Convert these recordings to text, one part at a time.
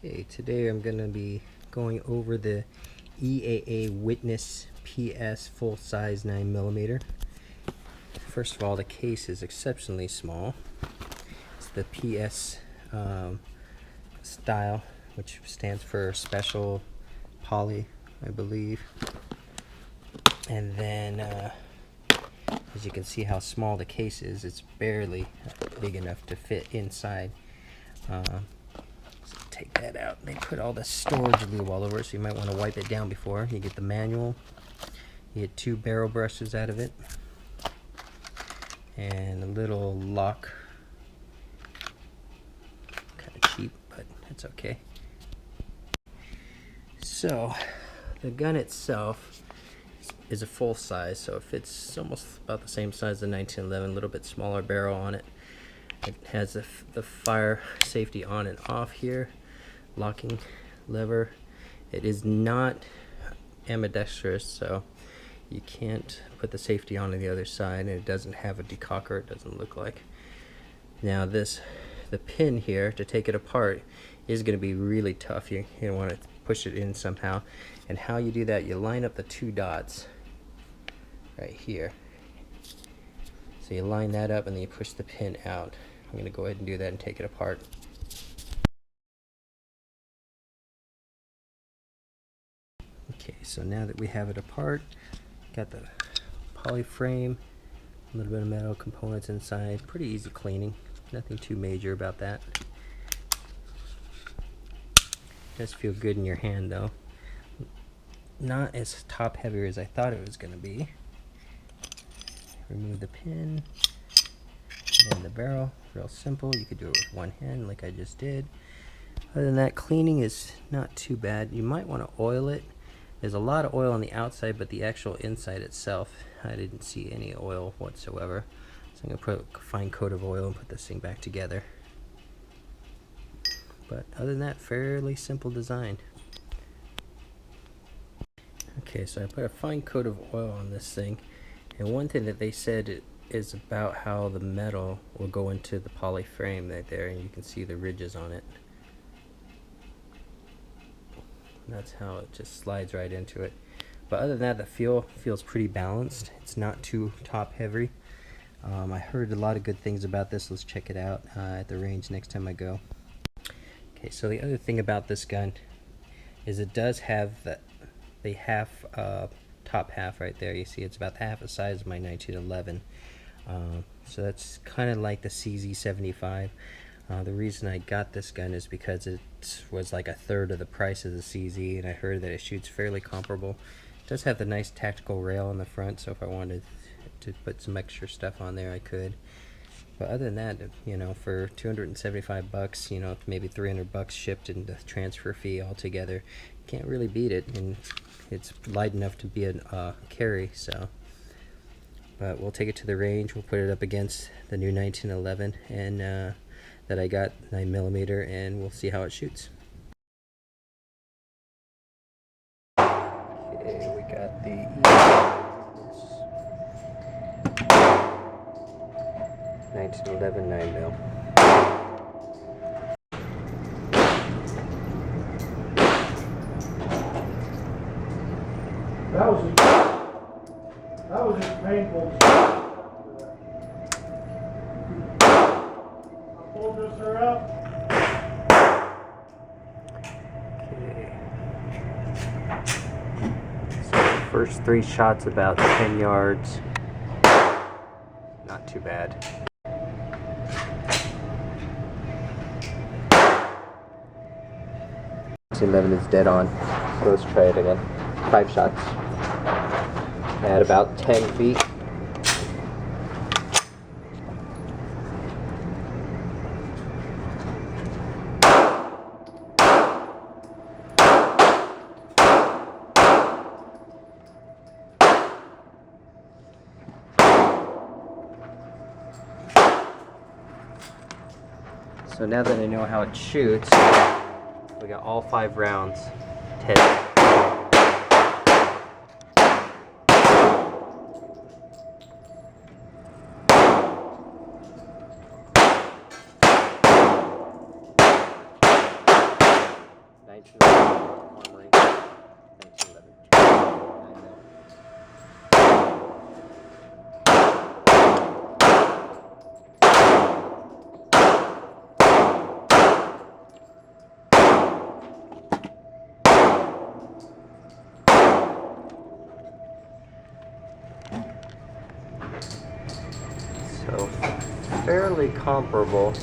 Okay, today I'm going to be going over the EAA Witness PS full-size 9mm. First of all, the case is exceptionally small. It's the PS style, which stands for Special Poly, I believe. And then, as you can see how small the case is, it's barely big enough to fit inside. Take that out. They put all the storage lube all over it, so you might want to wipe it down before. You get the manual. You get 2 barrel brushes out of it. And a little lock. Kind of cheap, but it's okay. So, the gun itself is a full size, so it fits almost about the same size as the 1911, a little bit smaller barrel on it. It has the fire safety on and off here, locking lever. It is not ambidextrous, so you can't put the safety on the other side, and it doesn't have a decocker, it doesn't look like. Now the pin here to take it apart is going to be really tough. You want to push it in somehow, and how you do that, you line up the 2 dots right here. So you line that up and then you push the pin out. I'm going to go ahead and do that and take it apart. Okay, so now that we have it apart, got the poly frame, a little bit of metal components inside. Pretty easy cleaning, nothing too major about that. Does feel good in your hand though. Not as top heavy as I thought it was going to be. Remove the pin, then the barrel. Real simple. You could do it with one hand like I just did. Other than that, cleaning is not too bad. You might want to oil it. There's a lot of oil on the outside, but the actual inside itself, I didn't see any oil whatsoever. So I'm going to put a fine coat of oil and put this thing back together. But other than that, fairly simple design. Okay, so I put a fine coat of oil on this thing. And one thing that they said is about how the metal will go into the poly frame right there, and you can see the ridges on it. And that's how it just slides right into it. But other than that, the feel feels pretty balanced. It's not too top heavy. I heard a lot of good things about this. Let's check it out at the range next time I go. Okay, so the other thing about this gun is it does have the half top half right there. You see it's about half the size of my 1911. So that's kind of like the CZ75. The reason I got this gun is because it was like a third of the price of the CZ, and I heard that it shoots fairly comparable. It does have the nice tactical rail on the front, so if I wanted to put some extra stuff on there, I could. But other than that, you know, for 275 bucks, you know, maybe 300 bucks shipped and the transfer fee altogether, can't really beat it, and it's light enough to be a carry. So, but we'll take it to the range. We'll put it up against the new 1911 and that I got 9mm, and we'll see how it shoots. Okay, we got the EAA 1911 9mm. That was just painful. I pulled this her up. Okay. So the first 3 shots about 10 yards. Not too bad. .11 is dead on. So let's try it again. 5 shots at about 10 feet. So now that I know how it shoots, we got all 5 rounds tested. Armory, 1911. So fairly comparable,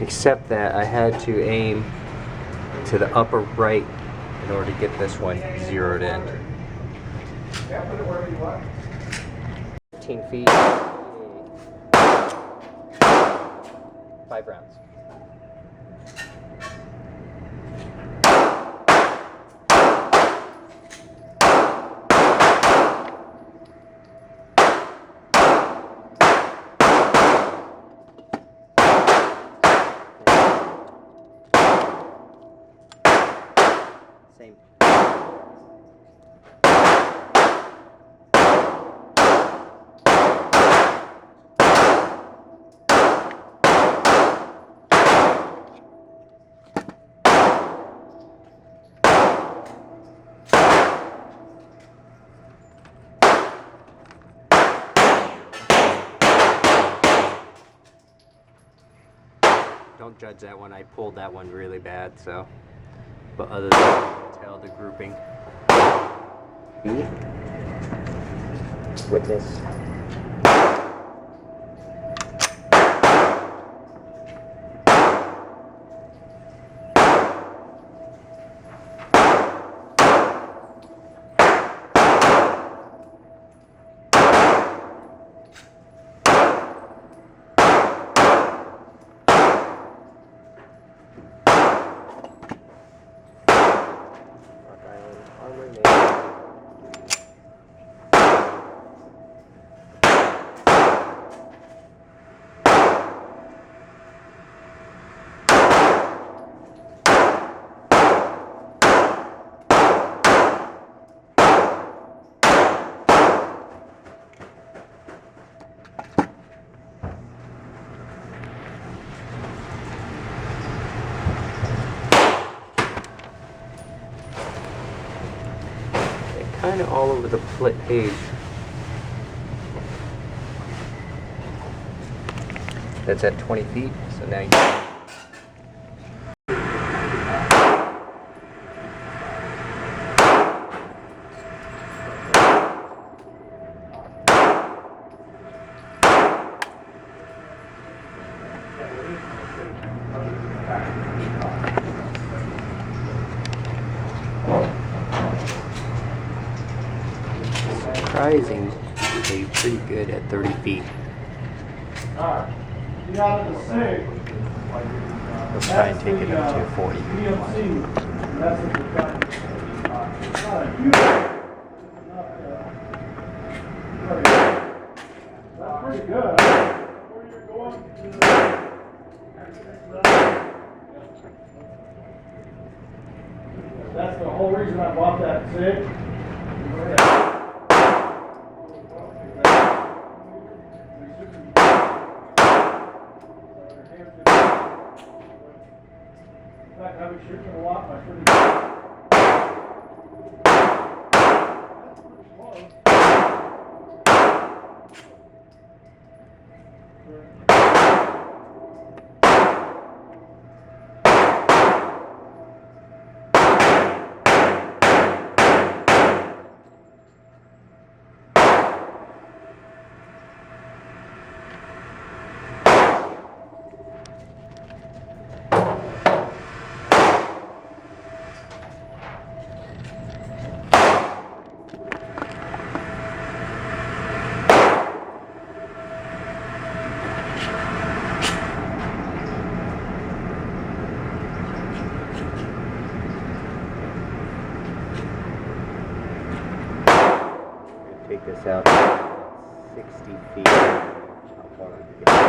except that I had to aim to the upper right in order to get this one zeroed in. 15 feet, 5 rounds. Same. Don't judge that one, I pulled that one really bad, so. But other than that, you can tell the grouping. Witness. Rock Island Armory. Kind of all over the page. That's at 20 feet, so now you surprisingly pretty good at 30 feet. Alright. Get out of the sink. Let's try and take it up to 40. PMC. That's what we're trying to do. It's not a huge. That's pretty good. Where you're going to. That's the whole reason I bought that SIG. In fact, I was shooting a lot by pretty good. That's pretty close. Take this out 60 feet. How far we can get.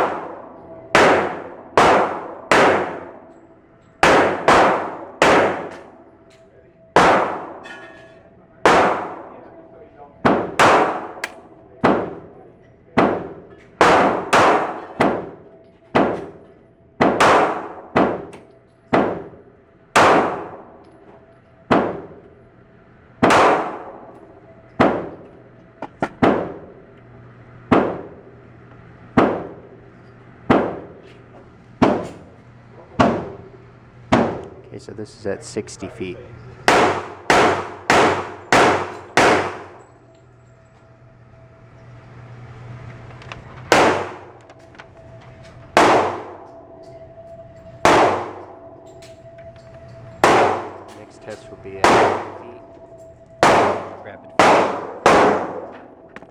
Okay, so this is at 60 feet. Next test will be at 50 feet. Rapid fire.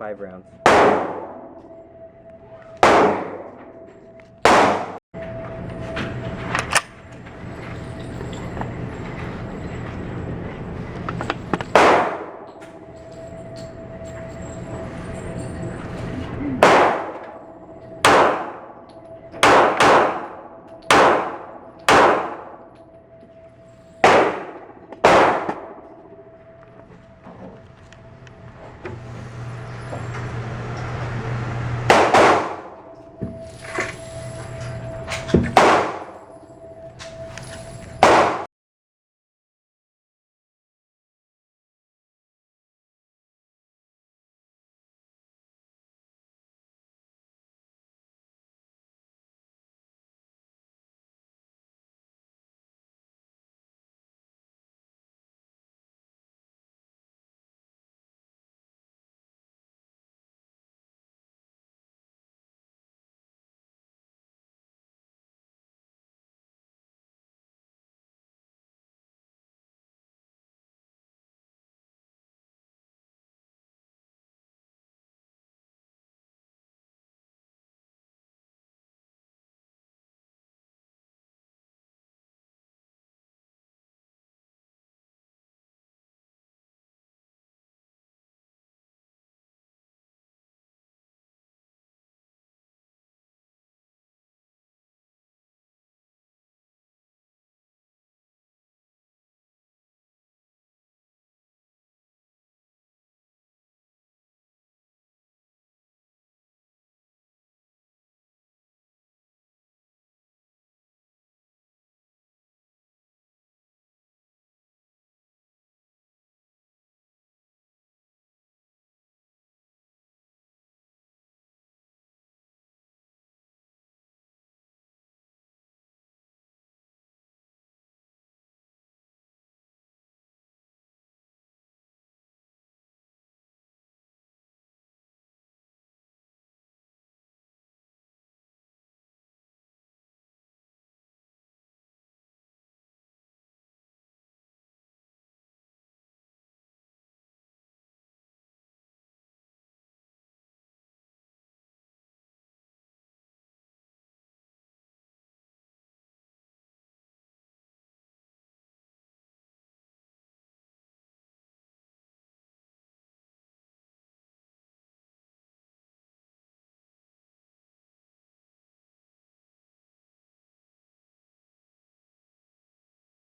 5 rounds.